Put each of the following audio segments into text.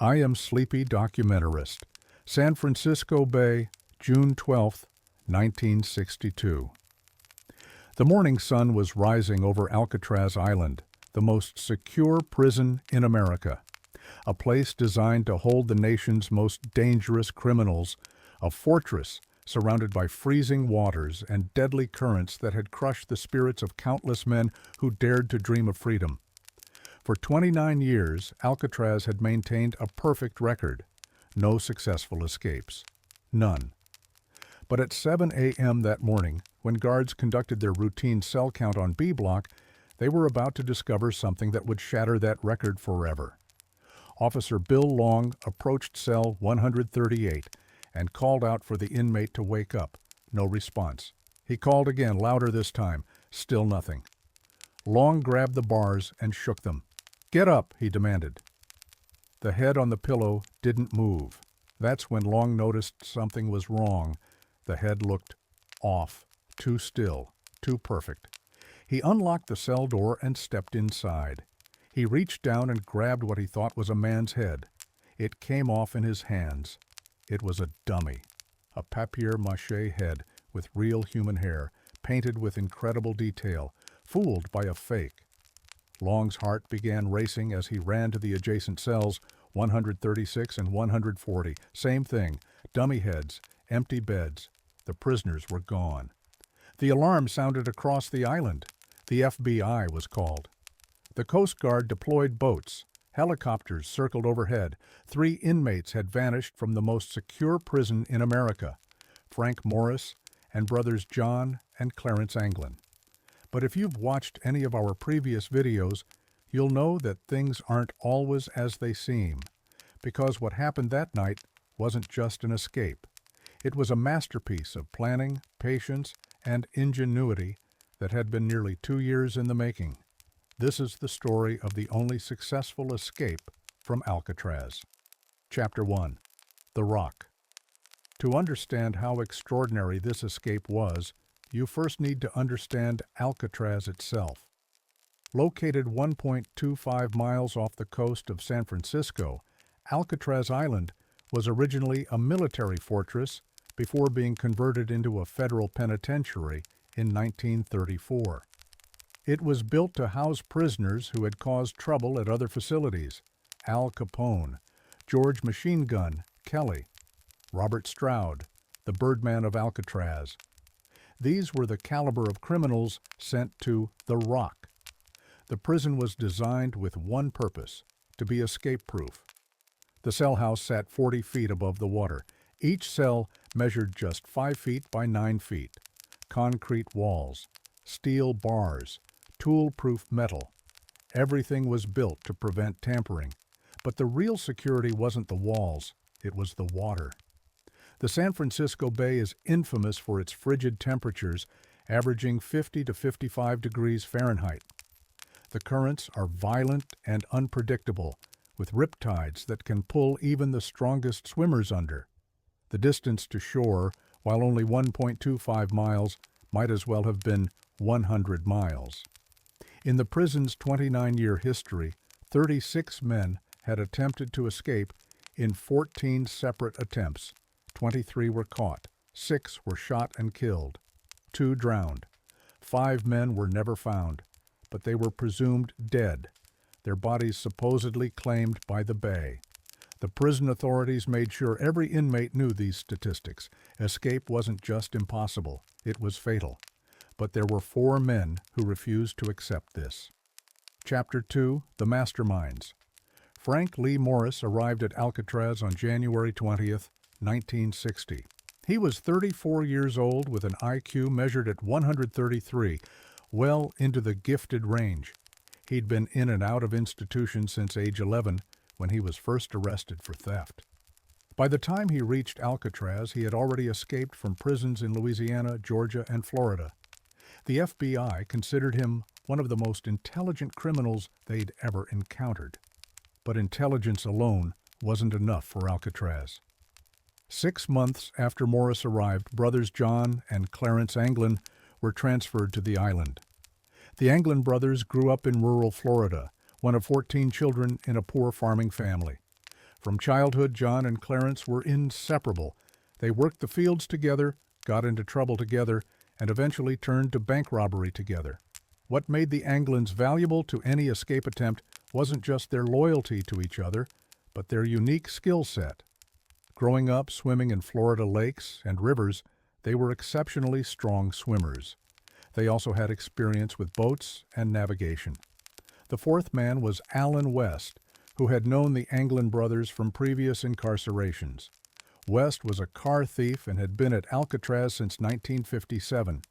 I Am Sleepy Documentarist, San Francisco Bay, June 12, 1962. The morning sun was rising over Alcatraz Island, the most secure prison in America, a place designed to hold the nation's most dangerous criminals, a fortress surrounded by freezing waters and deadly currents that had crushed the spirits of countless men who dared to dream of freedom. For 29 years, Alcatraz had maintained a perfect record. No successful escapes. None. But at 7 a.m. that morning, when guards conducted their routine cell count on B Block, they were about to discover something that would shatter that record forever. Officer Bill Long approached cell 138 and called out for the inmate to wake up. No response. He called again, louder this time. Still nothing. Long grabbed the bars and shook them. "Get up," he demanded. The head on the pillow didn't move. That's when Long noticed something was wrong. The head looked off, too still, too perfect. He unlocked the cell door and stepped inside. He reached down and grabbed what he thought was a man's head. It came off in his hands. It was a dummy, a papier-mâché head with real human hair, painted with incredible detail, fooled by a fake. Long's heart began racing as he ran to the adjacent cells, 136 and 140. Same thing, dummy heads, empty beds. The prisoners were gone. The alarm sounded across the island. The FBI was called. The Coast Guard deployed boats. Helicopters circled overhead. 3 inmates had vanished from the most secure prison in America, Frank Morris and brothers John and Clarence Anglin. But if you've watched any of our previous videos, you'll know that things aren't always as they seem, because what happened that night wasn't just an escape. It was a masterpiece of planning, patience, and ingenuity that had been nearly 2 years in the making. This is the story of the only successful escape from Alcatraz. Chapter 1. The Rock. To understand how extraordinary this escape was, you first need to understand Alcatraz itself. Located 1.25 miles off the coast of San Francisco, Alcatraz Island was originally a military fortress before being converted into a federal penitentiary in 1934. It was built to house prisoners who had caused trouble at other facilities: Al Capone, George Machine Gun Kelly, Robert Stroud, the Birdman of Alcatraz. These were the caliber of criminals sent to the Rock. The prison was designed with one purpose: to be escape-proof. The cell house sat 40 feet above the water. Each cell measured just 5 feet by 9 feet. Concrete walls, steel bars, tool-proof metal. Everything was built to prevent tampering. But the real security wasn't the walls, it was the water. The San Francisco Bay is infamous for its frigid temperatures, averaging 50 to 55 degrees Fahrenheit. The currents are violent and unpredictable, with riptides that can pull even the strongest swimmers under. The distance to shore, while only 1.25 miles, might as well have been 100 miles. In the prison's 29-year history, 36 men had attempted to escape in 14 separate attempts. 23 were caught, 6 were shot and killed, 2 drowned. 5 men were never found, but they were presumed dead, their bodies supposedly claimed by the Bay. The prison authorities made sure every inmate knew these statistics. Escape wasn't just impossible, it was fatal. But there were 4 men who refused to accept this. Chapter 2. The Masterminds. Frank Lee Morris arrived at Alcatraz on January 20th, 1960. He was 34 years old with an IQ measured at 133, well into the gifted range. He'd been in and out of institutions since age 11, when he was first arrested for theft. By the time he reached Alcatraz, he had already escaped from prisons in Louisiana, Georgia, and Florida. The FBI considered him one of the most intelligent criminals they'd ever encountered. But intelligence alone wasn't enough for Alcatraz. 6 months after Morris arrived, brothers John and Clarence Anglin were transferred to the island. The Anglin brothers grew up in rural Florida, one of 14 children in a poor farming family. From childhood, John and Clarence were inseparable. They worked the fields together, got into trouble together, and eventually turned to bank robbery together. What made the Anglins valuable to any escape attempt wasn't just their loyalty to each other, but their unique skill set. Growing up swimming in Florida lakes and rivers, they were exceptionally strong swimmers. They also had experience with boats and navigation. The fourth man was Allen West, who had known the Anglin brothers from previous incarcerations. West was a car thief and had been at Alcatraz since 1957.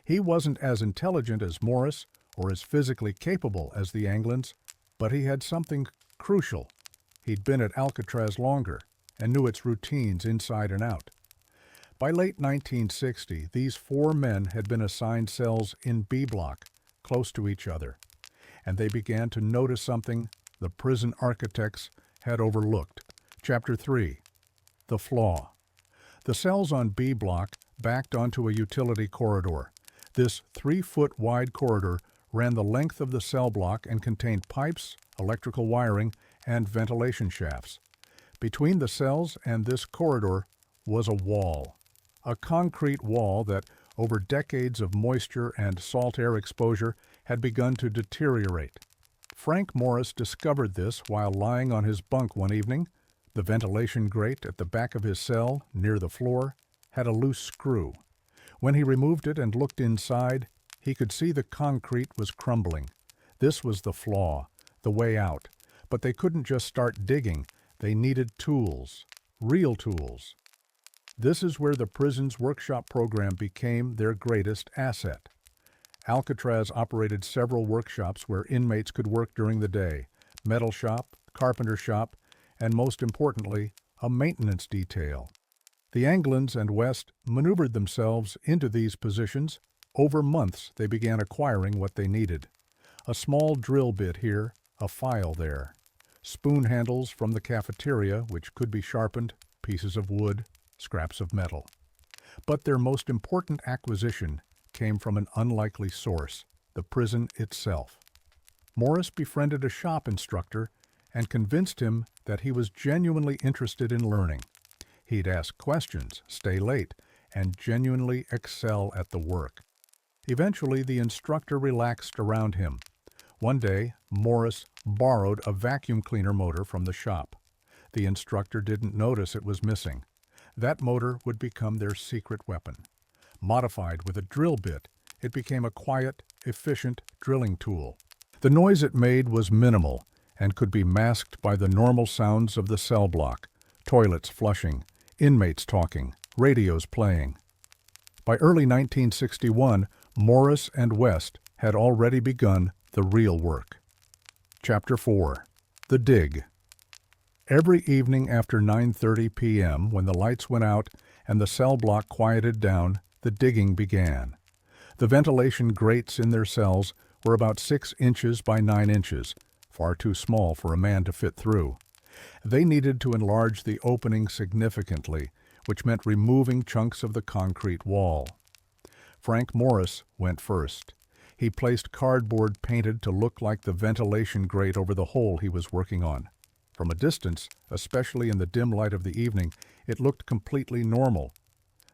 He wasn't as intelligent as Morris or as physically capable as the Anglins, but he had something crucial. He'd been at Alcatraz longer and knew its routines inside and out. By late 1960, these four men had been assigned cells in B Block, close to each other, and they began to notice something the prison architects had overlooked. Chapter 3. The Flaw. The cells on B Block backed onto a utility corridor. This 3-foot wide corridor ran the length of the cell block and contained pipes, electrical wiring, and ventilation shafts. Between the cells and this corridor was a wall, a concrete wall that, over decades of moisture and salt air exposure, had begun to deteriorate. Frank Morris discovered this while lying on his bunk one evening. The ventilation grate at the back of his cell, near the floor, had a loose screw. When he removed it and looked inside, he could see the concrete was crumbling. This was the flaw, the way out. But they couldn't just start digging. They needed tools, real tools. This is where the prison's workshop program became their greatest asset. Alcatraz operated several workshops where inmates could work during the day: metal shop, carpenter shop, and most importantly, a maintenance detail. The Anglins and West maneuvered themselves into these positions. Over months, they began acquiring what they needed: a small drill bit here, a file there, spoon handles from the cafeteria which could be sharpened, pieces of wood, scraps of metal. But their most important acquisition came from an unlikely source: the prison itself. Morris befriended a shop instructor and convinced him that he was genuinely interested in learning. He'd ask questions, stay late, and genuinely excel at the work. Eventually, the instructor relaxed around him. One day, Morris borrowed a vacuum cleaner motor from the shop. The instructor didn't notice it was missing. That motor would become their secret weapon. Modified with a drill bit, it became a quiet, efficient drilling tool. The noise it made was minimal and could be masked by the normal sounds of the cell block: toilets flushing, inmates talking, radios playing. By early 1961, Morris and West had already begun the real work. Chapter 4. The Dig. Every evening after 9:30 p.m., when the lights went out and the cell block quieted down, the digging began. The ventilation grates in their cells were about 6 inches by 9 inches, far too small for a man to fit through. They needed to enlarge the opening significantly, which meant removing chunks of the concrete wall. Frank Morris went first. He placed cardboard painted to look like the ventilation grate over the hole he was working on. From a distance, especially in the dim light of the evening, it looked completely normal.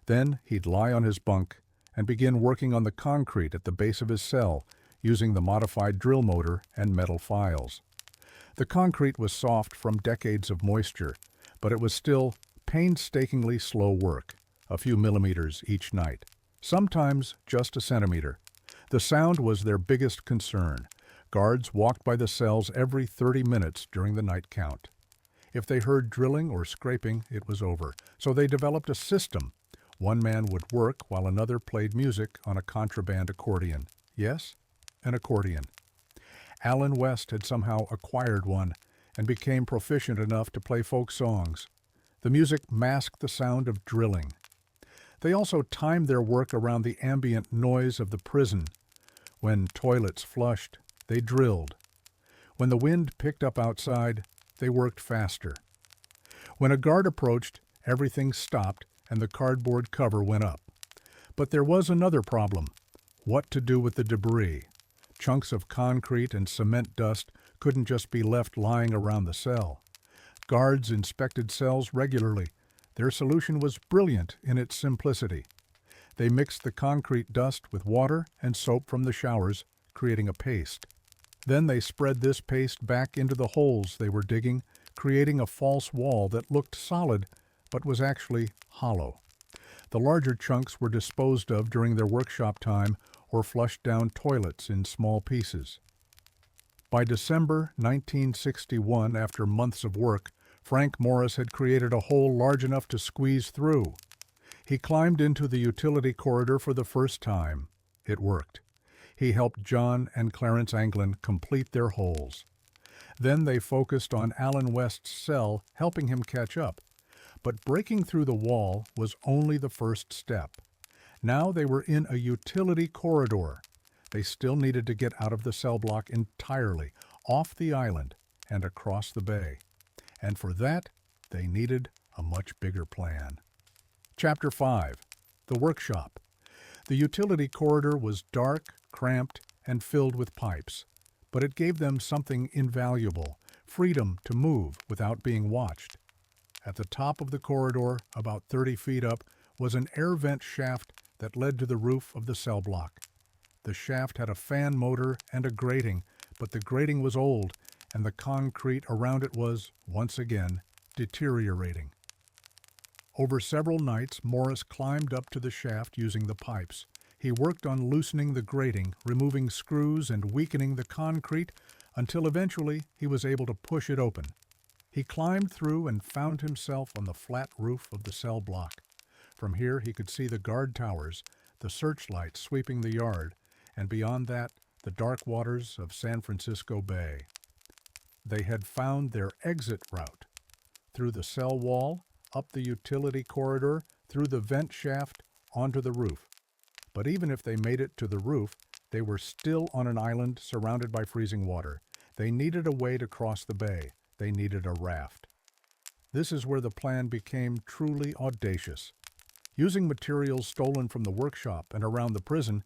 Then he'd lie on his bunk and begin working on the concrete at the base of his cell, using the modified drill motor and metal files. The concrete was soft from decades of moisture, but it was still painstakingly slow work, a few millimeters each night, sometimes just a centimeter. The sound was their biggest concern. Guards walked by the cells every 30 minutes during the night count. If they heard drilling or scraping, it was over. So they developed a system. One man would work while another played music on a contraband accordion. Yes, an accordion. Allen West had somehow acquired one and became proficient enough to play folk songs. The music masked the sound of drilling. They also timed their work around the ambient noise of the prison. When toilets flushed, they drilled. When the wind picked up outside, they worked faster. When a guard approached, everything stopped and the cardboard cover went up. But there was another problem: what to do with the debris. Chunks of concrete and cement dust couldn't just be left lying around the cell. Guards inspected cells regularly. Their solution was brilliant in its simplicity. They mixed the concrete dust with water and soap from the showers, creating a paste. Then they spread this paste back into the holes they were digging, creating a false wall that looked solid but was actually hollow. The larger chunks were disposed of during their workshop time or flushed down toilets in small pieces. By December 1961, after months of work, Frank Morris had created a hole large enough to squeeze through. He climbed into the utility corridor for the first time. It worked. He helped John and Clarence Anglin complete their holes. Then they focused on Alan West's cell, helping him catch up. But breaking through the wall was only the first step. Now they were in a utility corridor. They still needed to get out of the cell block entirely, off the island, and across the bay. And for that, they needed a much bigger plan. Chapter 5. The Workshop. The utility corridor was dark, cramped, and filled with pipes. But it gave them something invaluable, freedom to move without being watched. At the top of the corridor, about 30 feet up, was an air vent shaft that led to the roof of the cell block. The shaft had a fan motor and a grating, but the grating was old, and the concrete around it was, once again, deteriorating. Over several nights, Morris climbed up to the shaft using the pipes. He worked on loosening the grating, removing screws and weakening the concrete until eventually he was able to push it open. He climbed through and found himself on the flat roof of the cell block. From here he could see the guard towers, the searchlights sweeping the yard, and beyond that, the dark waters of San Francisco Bay. They had found their exit route. Through the cell wall, up the utility corridor, through the vent shaft, onto the roof. But even if they made it to the roof, they were still on an island surrounded by freezing water. They needed a way to cross the bay. They needed a raft. This is where the plan became truly audacious. Using materials stolen from the workshop and around the prison,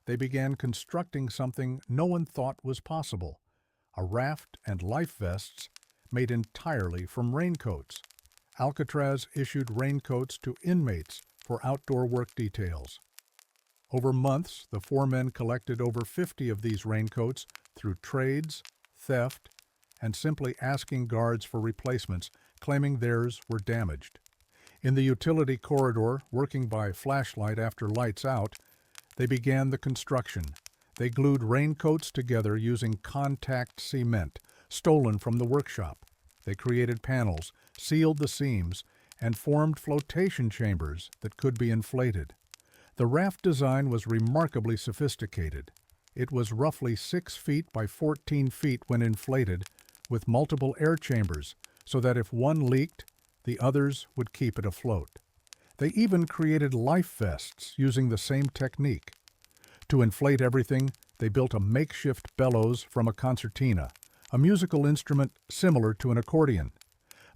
they began constructing something no one thought was possible: a raft and life vests made entirely from raincoats. Alcatraz issued raincoats to inmates for outdoor work details. Over months, the four men collected over 50 of these raincoats through trades, theft, and simply asking guards for replacements, claiming theirs were damaged. In the utility corridor, working by flashlight after lights out, they began the construction. They glued raincoats together using contact cement, stolen from the workshop. They created panels, sealed the seams, and formed flotation chambers that could be inflated. The raft design was remarkably sophisticated. It was roughly 6 feet by 14 feet when inflated, with multiple air chambers, so that if one leaked, the others would keep it afloat. They even created life vests using the same technique. To inflate everything, they built a makeshift bellows from a concertina, a musical instrument similar to an accordion.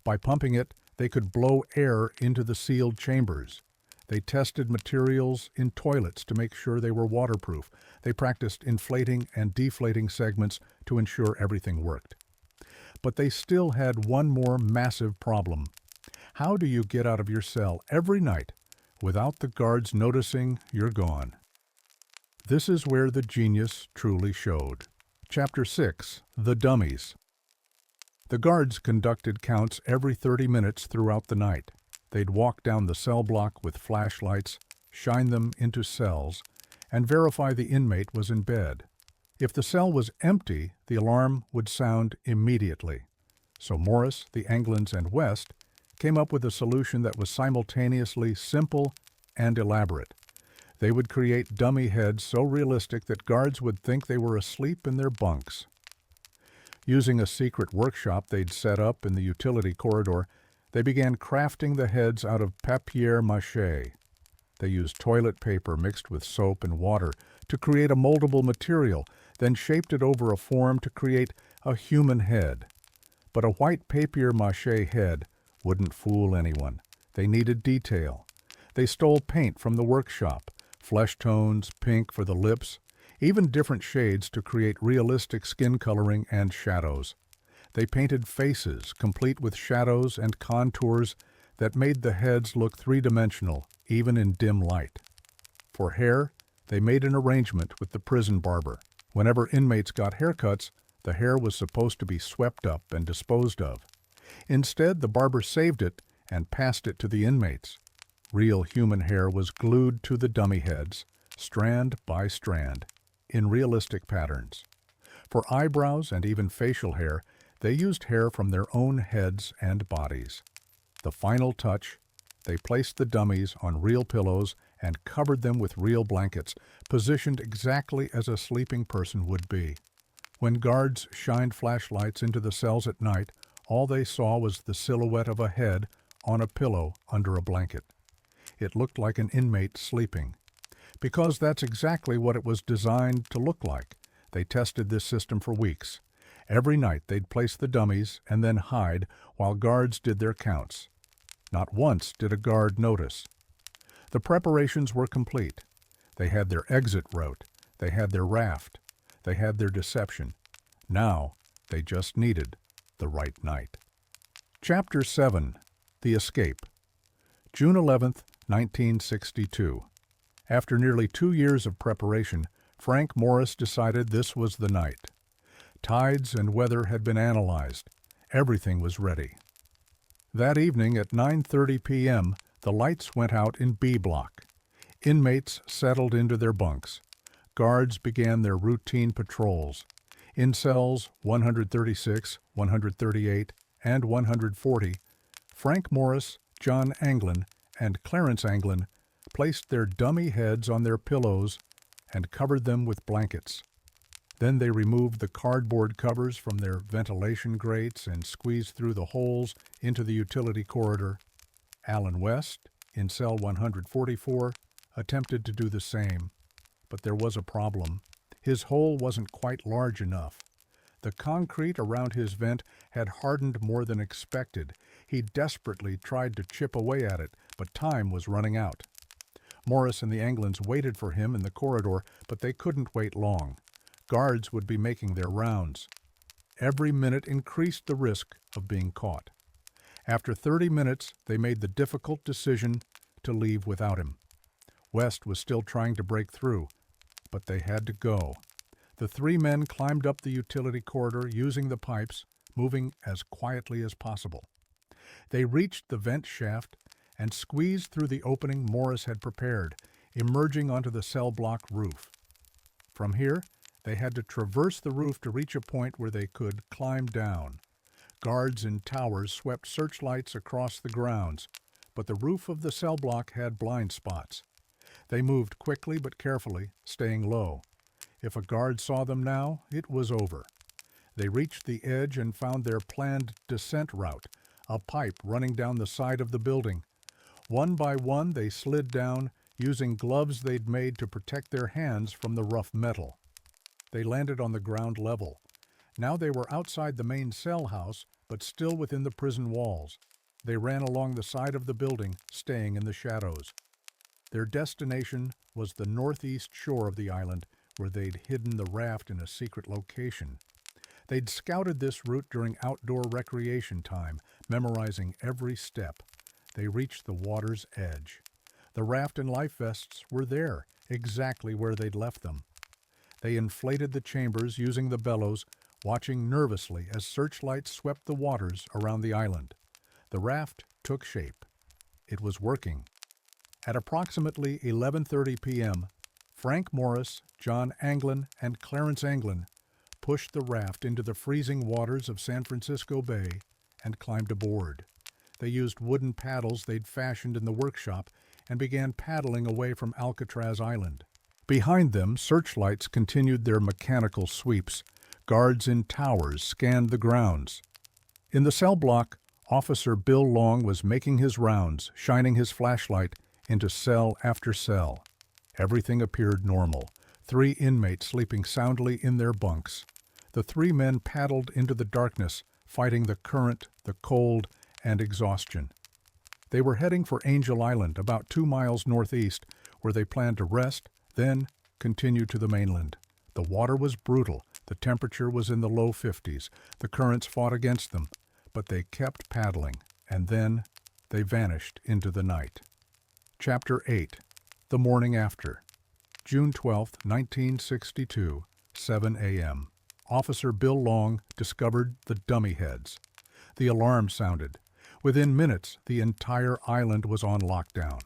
By pumping it, they could blow air into the sealed chambers. They tested materials in toilets to make sure they were waterproof. They practiced inflating and deflating segments to ensure everything worked. But they still had one more massive problem. How do you get out of your cell every night without the guards noticing you're gone? This is where the genius truly showed. Chapter 6. The Dummies. The guards conducted counts every 30 minutes throughout the night. They'd walk down the cell block with flashlights, shine them into cells, and verify the inmate was in bed. If the cell was empty, the alarm would sound immediately. So Morris, the Anglins, and West came up with a solution that was simultaneously simple and elaborate. They would create dummy heads so realistic that guards would think they were asleep in their bunks. Using a secret workshop they'd set up in the utility corridor, they began crafting the heads out of papier-mâché. They used toilet paper mixed with soap and water to create a moldable material, then shaped it over a form to create a human head. But a white papier-mâché head wouldn't fool anyone. They needed detail. They stole paint from the workshop, flesh tones, pink for the lips, even different shades to create realistic skin coloring and shadows. They painted faces, complete with shadows and contours that made the heads look three-dimensional, even in dim light. For hair, they made an arrangement with the prison barber. Whenever inmates got haircuts, the hair was supposed to be swept up and disposed of. Instead, the barber saved it and passed it to the inmates. Real human hair was glued to the dummy heads, strand by strand, in realistic patterns. For eyebrows and even facial hair, they used hair from their own heads and bodies. The final touch, they placed the dummies on real pillows and covered them with real blankets, positioned exactly as a sleeping person would be. When guards shined flashlights into the cells at night, all they saw was the silhouette of a head on a pillow under a blanket. It looked like an inmate sleeping. Because that's exactly what it was designed to look like, they tested this system for weeks. Every night they'd place the dummies and then hide while guards did their counts. Not once did a guard notice. The preparations were complete. They had their exit route. They had their raft. They had their deception. Now they just needed the right night. Chapter 7. The Escape. June 11th, 1962. After nearly 2 years of preparation, Frank Morris decided this was the night. Tides and weather had been analyzed. Everything was ready. That evening at 9:30 p.m., the lights went out in B Block. Inmates settled into their bunks. Guards began their routine patrols. In cells 136, 138, and 140, Frank Morris, John Anglin, and Clarence Anglin placed their dummy heads on their pillows and covered them with blankets. Then they removed the cardboard covers from their ventilation grates and squeezed through the holes into the utility corridor. Alan West, in cell 144, attempted to do the same. But there was a problem. His hole wasn't quite large enough. The concrete around his vent had hardened more than expected. He desperately tried to chip away at it, but time was running out. Morris and the Anglins waited for him in the corridor, but they couldn't wait long. Guards would be making their rounds. Every minute increased the risk of being caught. After 30 minutes, they made the difficult decision to leave without him. West was still trying to break through, but they had to go. The three men climbed up the utility corridor using the pipes, moving as quietly as possible. They reached the vent shaft and squeezed through the opening Morris had prepared, emerging onto the cell block roof. From here, they had to traverse the roof to reach a point where they could climb down. Guards in towers swept searchlights across the grounds, but the roof of the cell block had blind spots. They moved quickly but carefully, staying low. If a guard saw them now, it was over. They reached the edge and found their planned descent route, a pipe running down the side of the building. One by one, they slid down, using gloves they'd made to protect their hands from the rough metal. They landed on the ground level. Now they were outside the main cell house, but still within the prison walls. They ran along the side of the building, staying in the shadows. Their destination was the northeast shore of the island, where they'd hidden the raft in a secret location. They'd scouted this route during outdoor recreation time, memorizing every step. They reached the water's edge. The raft and life vests were there, exactly where they'd left them. They inflated the chambers using the bellows, watching nervously as searchlights swept the waters around the island. The raft took shape. It was working. At approximately 11:30 p.m., Frank Morris, John Anglin, and Clarence Anglin pushed the raft into the freezing waters of San Francisco Bay and climbed aboard. They used wooden paddles they'd fashioned in the workshop and began paddling away from Alcatraz Island. Behind them, searchlights continued their mechanical sweeps. Guards in towers scanned the grounds. In the cell block, Officer Bill Long was making his rounds, shining his flashlight into cell after cell. Everything appeared normal. 3 inmates sleeping soundly in their bunks. The 3 men paddled into the darkness, fighting the current, the cold, and exhaustion. They were heading for Angel Island, about 2 miles northeast, where they planned to rest, then continue to the mainland. The water was brutal. The temperature was in the low 50s. The currents fought against them, but they kept paddling, and then they vanished into the night. Chapter 8. The Morning After. June 12, 1962, 7 a.m. Officer Bill Long discovered the dummy heads. The alarm sounded. Within minutes, the entire island was on lockdown.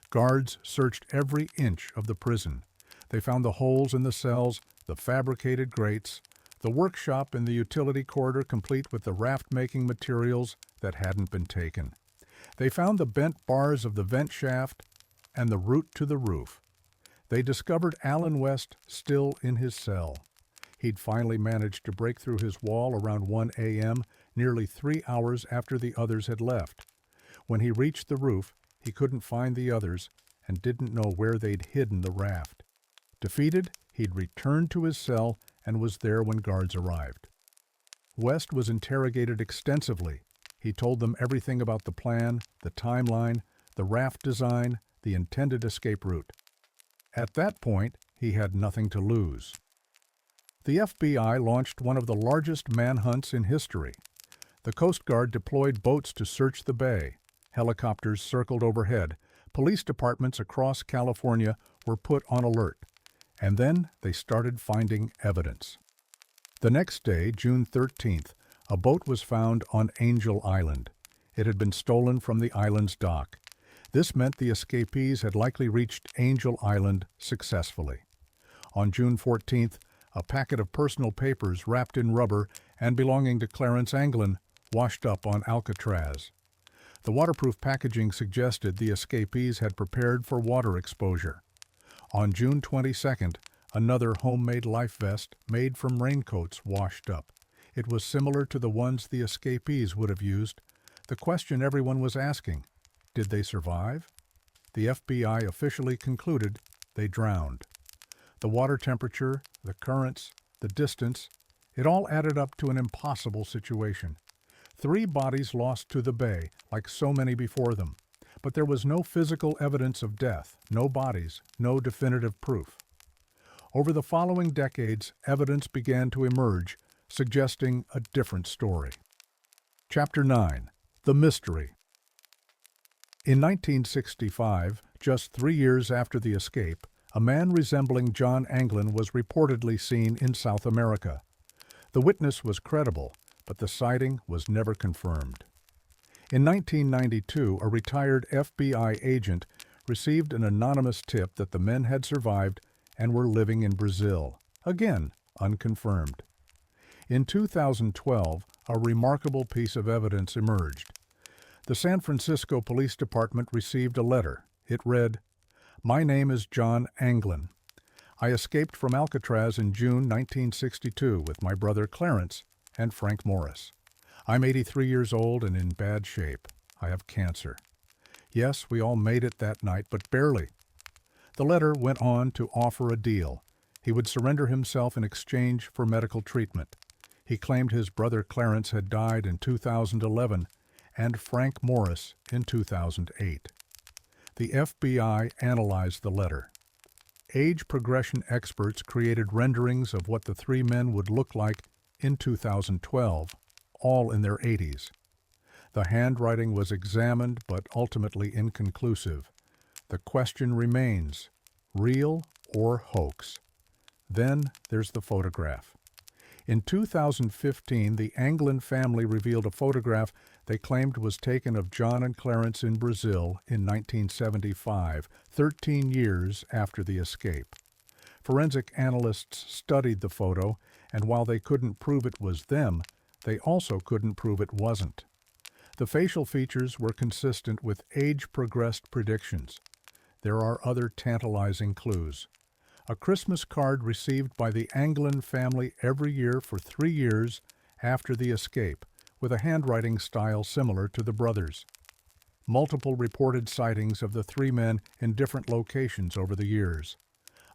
Guards searched every inch of the prison. They found the holes in the cells, the fabricated grates, the workshop in the utility corridor complete with the raft-making materials that hadn't been taken. They found the bent bars of the vent shaft and the route to the roof. They discovered Alan West still in his cell. He'd finally managed to break through his wall around 1 a.m., nearly 3 hours after the others had left. When he reached the roof, he couldn't find the others and didn't know where they'd hidden the raft. Defeated, he'd returned to his cell and was there when guards arrived. West was interrogated extensively. He told them everything about the plan, the timeline, the raft design, the intended escape route. At that point, he had nothing to lose. The FBI launched one of the largest manhunts in history. The Coast Guard deployed boats to search the bay. Helicopters circled overhead. Police departments across California were put on alert. And then they started finding evidence. The next day, June 13th, a boat was found on Angel Island. It had been stolen from the island's dock. This meant the escapees had likely reached Angel Island successfully. On June 14th, a packet of personal papers wrapped in rubber and belonging to Clarence Anglin washed up on Alcatraz. The waterproof packaging suggested the escapees had prepared for water exposure. On June 22nd, another homemade life vest made from raincoats washed up. It was similar to the ones the escapees would have used. The question everyone was asking, did they survive? The FBI officially concluded they drowned. The water temperature, the currents, the distance, it all added up to an impossible situation. 3 bodies lost to the bay, like so many before them. But there was no physical evidence of death, no bodies, no definitive proof. Over the following decades, evidence began to emerge, suggesting a different story. Chapter 9. The Mystery. In 1965, just 3 years after the escape, a man resembling John Anglin was reportedly seen in South America. The witness was credible, but the sighting was never confirmed. In 1992, a retired FBI agent received an anonymous tip that the men had survived and were living in Brazil, again unconfirmed. In 2012, a remarkable piece of evidence emerged. The San Francisco Police Department received a letter. It read, "My name is John Anglin. I escaped from Alcatraz in June 1962 with my brother Clarence and Frank Morris. I'm 83 years old and in bad shape. I have cancer. Yes, we all made it that night, but barely." The letter went on to offer a deal. He would surrender himself in exchange for medical treatment. He claimed his brother Clarence had died in 2011 and Frank Morris in 2008. The FBI analyzed the letter. Age progression experts created renderings of what the 3 men would look like in 2012, all in their 80s. The handwriting was examined but ultimately inconclusive. The question remains, real or hoax? Then there's the photograph. In 2015, the Anglin family revealed a photograph they claimed was taken of John and Clarence in Brazil in 1975, 13 years after the escape. Forensic analysts studied the photo, and while they couldn't prove it was them, they also couldn't prove it wasn't. The facial features were consistent with age-progressed predictions. There are other tantalizing clues. A Christmas card received by the Anglin family every year for 3 years after the escape, with a handwriting style similar to the brothers. Multiple reported sightings of the 3 men in different locations over the years.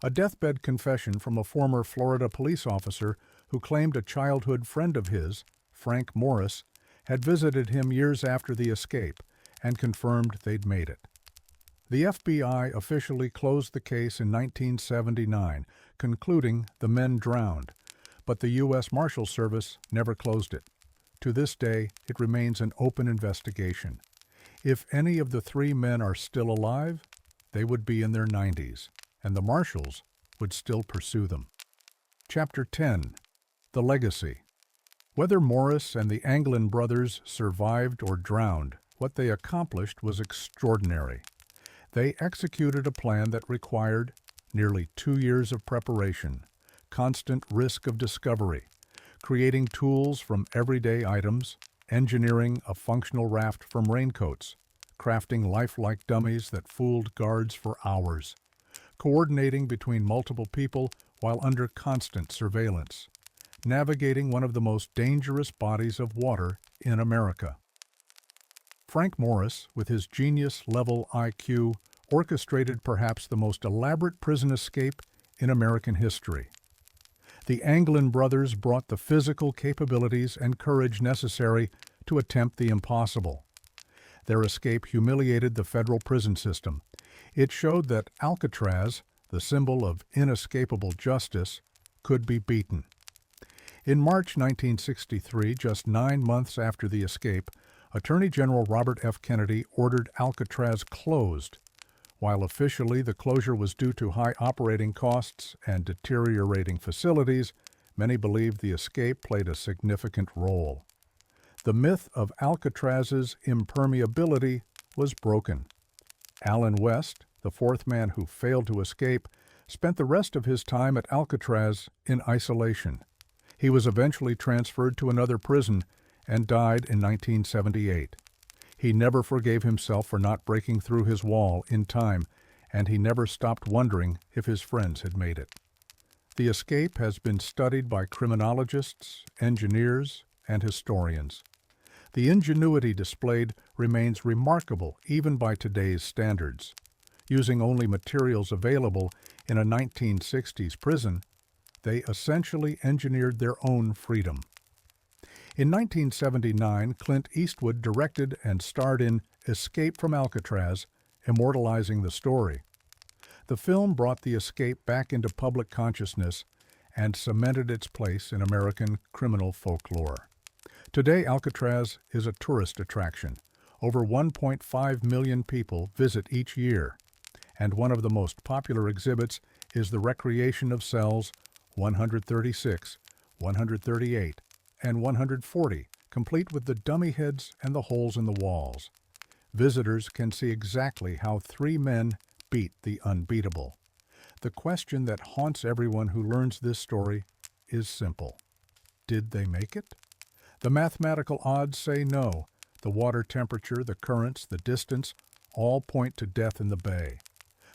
A deathbed confession from a former Florida police officer who claimed a childhood friend of his, Frank Morris, had visited him years after the escape and confirmed they'd made it. The FBI officially closed the case in 1979, concluding the men drowned, but the U.S. Marshals Service never closed it. To this day, it remains an open investigation. If any of the three men are still alive, they would be in their 90s, and the Marshals would still pursue them. Chapter 10. The Legacy. Whether Morris and the Anglin brothers survived or drowned, what they accomplished was extraordinary. They executed a plan that required nearly 2 years of preparation, constant risk of discovery, creating tools from everyday items, engineering a functional raft from raincoats, crafting lifelike dummies that fooled guards for hours, coordinating between multiple people while under constant surveillance, navigating one of the most dangerous bodies of water in America. Frank Morris, with his genius-level IQ, orchestrated perhaps the most elaborate prison escape in American history. The Anglin brothers brought the physical capabilities and courage necessary to attempt the impossible. Their escape humiliated the federal prison system. It showed that Alcatraz, the symbol of inescapable justice, could be beaten. In March 1963, just 9 months after the escape, Attorney General Robert F. Kennedy ordered Alcatraz closed. While officially the closure was due to high operating costs and deteriorating facilities, many believed the escape played a significant role. The myth of Alcatraz's impermeability was broken. Allen West, the fourth man who failed to escape, spent the rest of his time at Alcatraz in isolation. He was eventually transferred to another prison and died in 1978. He never forgave himself for not breaking through his wall in time, and he never stopped wondering if his friends had made it. The escape has been studied by criminologists, engineers, and historians. The ingenuity displayed remains remarkable even by today's standards. Using only materials available in a 1960s prison, they essentially engineered their own freedom. In 1979, Clint Eastwood directed and starred in Escape from Alcatraz, immortalizing the story. The film brought the escape back into public consciousness and cemented its place in American criminal folklore. Today, Alcatraz is a tourist attraction. Over 1.5 million people visit each year, and one of the most popular exhibits is the recreation of cells 136, 138, and 140, complete with the dummy heads and the holes in the walls. Visitors can see exactly how three men beat the unbeatable. The question that haunts everyone who learns this story is simple. Did they make it? The mathematical odds say no. The water temperature, the currents, the distance, all point to death in the bay.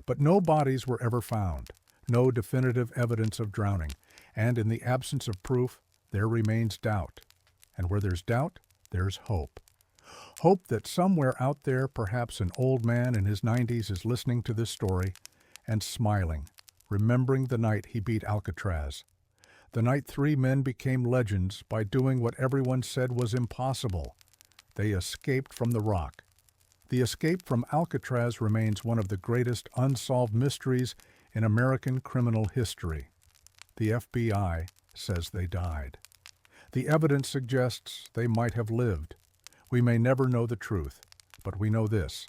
But no bodies were ever found, no definitive evidence of drowning, and in the absence of proof, there remains doubt. And where there's doubt, there's hope. Hope that somewhere out there, perhaps an old man in his 90s is listening to this story and smiling, remembering the night he beat Alcatraz. The night three men became legends by doing what everyone said was impossible. They escaped from the rock. The escape from Alcatraz remains one of the greatest unsolved mysteries in American criminal history. The FBI says they died. The evidence suggests they might have lived. We may never know the truth, but we know this.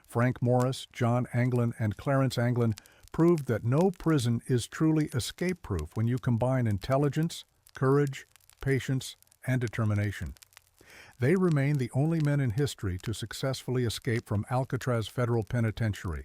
Frank Morris, John Anglin, and Clarence Anglin proved that no prison is truly escape-proof when you combine intelligence, courage, patience, and determination. They remain the only men in history to successfully escape from Alcatraz Federal Penitentiary.